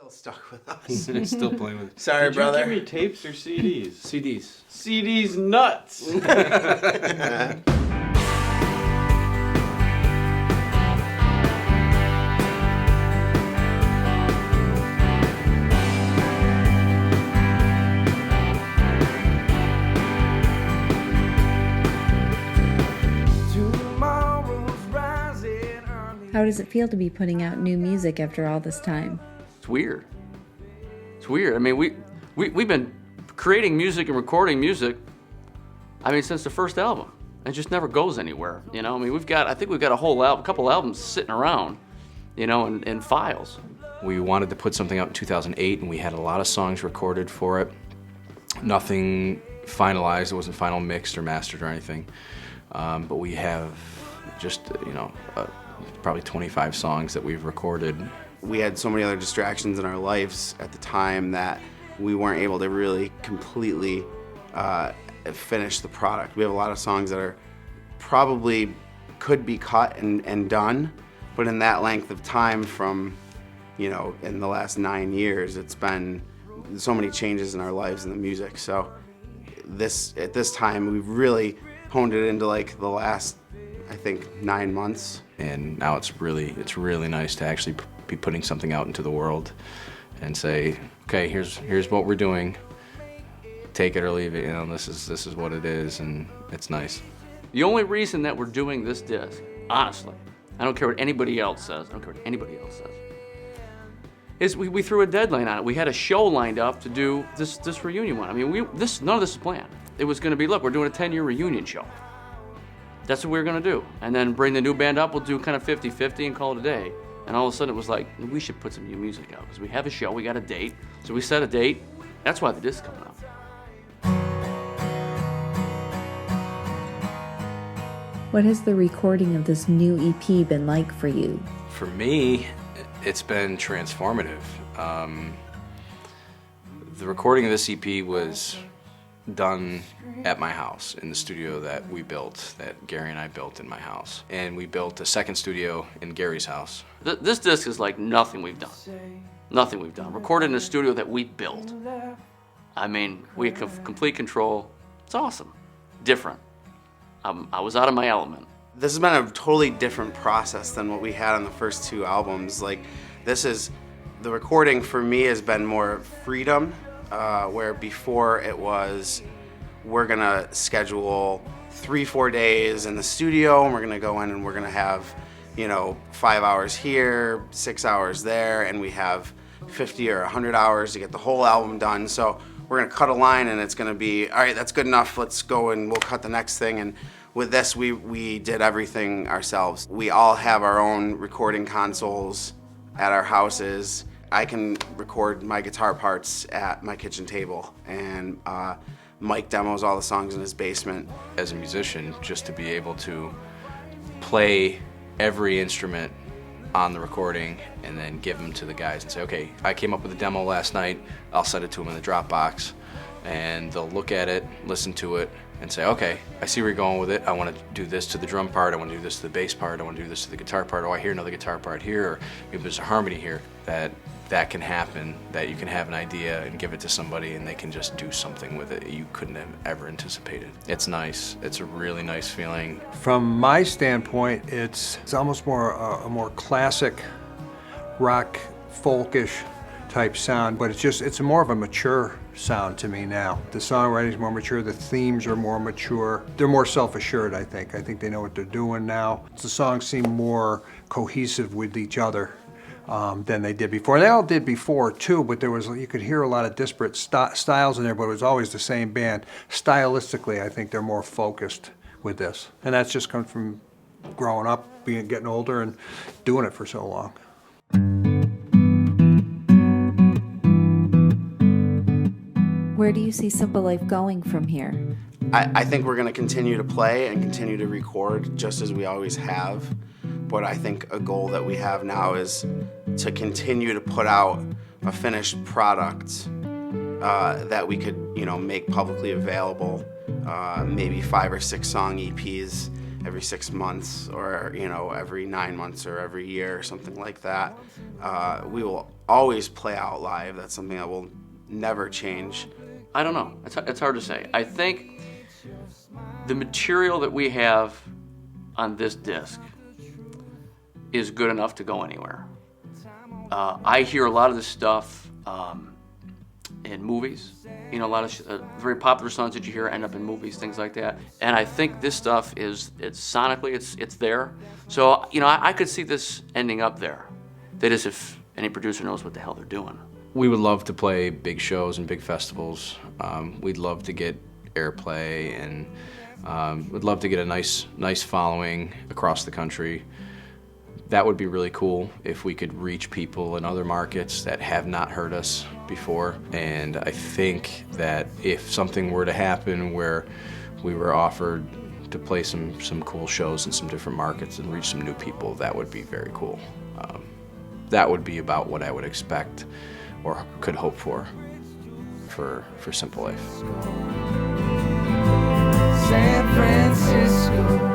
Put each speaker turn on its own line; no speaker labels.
Still stuck with us.
He's still playing with it.
Sorry,
Did
brother.
you give me tapes or CDs?
CDs.
CDs nuts!
How does it feel to be putting out new music after all this time?
It's weird. It's weird. I mean, we've been creating music and recording music, I mean, since the first album. It just never goes anywhere, you know? I mean, I think we've got a couple albums sitting around, you know, in files.
We wanted to put something out in 2008, and we had a lot of songs recorded for it. Nothing finalized. It wasn't final mixed or mastered or anything. But we have just, you know, probably 25 songs that we've recorded.
We had so many other distractions in our lives at the time that we weren't able to really completely finish the product. We have a lot of songs that are probably could be cut and done, but in that length of time from, you know, in the last 9 years, it's been so many changes in our lives in the music. So at this time, we've really honed it into like the last, I think, 9 months.
And now it's really nice to actually be putting something out into the world and say, okay, here's what we're doing. Take it or leave it. You know, this is what it is, and it's nice.
The only reason that we're doing this disc, honestly, I don't care what anybody else says, is we threw a deadline on it. We had a show lined up to do this reunion one. I mean, none of this is planned. It was gonna be, look, we're doing a 10-year reunion show. That's what we were gonna do. And then bring the new band up, we'll do kind of 50-50 and call it a day. And all of a sudden it was like, we should put some new music out because we have a show, we got a date. So we set a date. That's why the disc is coming out.
What has the recording of this new EP been like for you?
For me, it's been transformative. The recording of this EP was done at my house in the studio that we built, that Gary and I built in my house. And we built a second studio in Gary's house.
This disc is like nothing we've done. Nothing we've done. Recorded in a studio that we built. I mean, we have complete control. It's awesome. Different. I was out of my element.
This has been a totally different process than what we had on the first 2 albums. Like, the recording for me has been more freedom, where before it was, we're gonna schedule 3-4 days in the studio, and we're gonna go in and we're gonna have, you know, 5 hours here, 6 hours there, and we have 50 or 100 hours to get the whole album done. So we're gonna cut a line and it's gonna be, all right, that's good enough, let's go and we'll cut the next thing. And with this, we did everything ourselves. We all have our own recording consoles at our houses. I can record my guitar parts at my kitchen table, and Mike demos all the songs in his basement.
As a musician, just to be able to play every instrument on the recording and then give them to the guys and say, okay, I came up with a demo last night, I'll send it to them in the Dropbox, and they'll look at it, listen to it, and say, okay, I see where you're going with it. I want to do this to the drum part, I want to do this to the bass part, I want to do this to the guitar part, oh, I hear another guitar part here, or maybe there's a harmony here. That can happen, that you can have an idea and give it to somebody and they can just do something with it you couldn't have ever anticipated. It's nice. It's a really nice feeling.
From my standpoint, it's almost more a more classic rock, folkish type sound, but it's more of a mature sound to me now. The songwriting's more mature, the themes are more mature. They're more self-assured, I think. I think they know what they're doing now. The songs seem more cohesive with each other than they did before. They all did before too, but you could hear a lot of disparate styles in there, but it was always the same band. Stylistically, I think they're more focused with this. And that's just comes from growing up, getting older and doing it for so long.
Where do you see Simplelife going from here?
I think we're gonna continue to play and continue to record just as we always have. But I think a goal that we have now is to continue to put out a finished product that we could, you know, make publicly available, maybe 5 or 6 song EPs, every 6 months, or every 9 months, or every year, or something like that. We will always play out live. That's something that will never change.
I don't know. It's hard to say. I think the material that we have on this disc is good enough to go anywhere. I hear a lot of this stuff in movies. A lot of very popular songs that you hear end up in movies, things like that. And I think this stuff it's sonically, it's there. So, I could see this ending up there. That is, if any producer knows what the hell they're doing.
We would love to play big shows and big festivals. We'd love to get airplay, and we'd love to get a nice following across the country. That would be really cool if we could reach people in other markets that have not heard us before. And I think that if something were to happen where we were offered to play some cool shows in some different markets and reach some new people, that would be very cool. That would be about what I would expect or could hope for Simplelife.
San Francisco.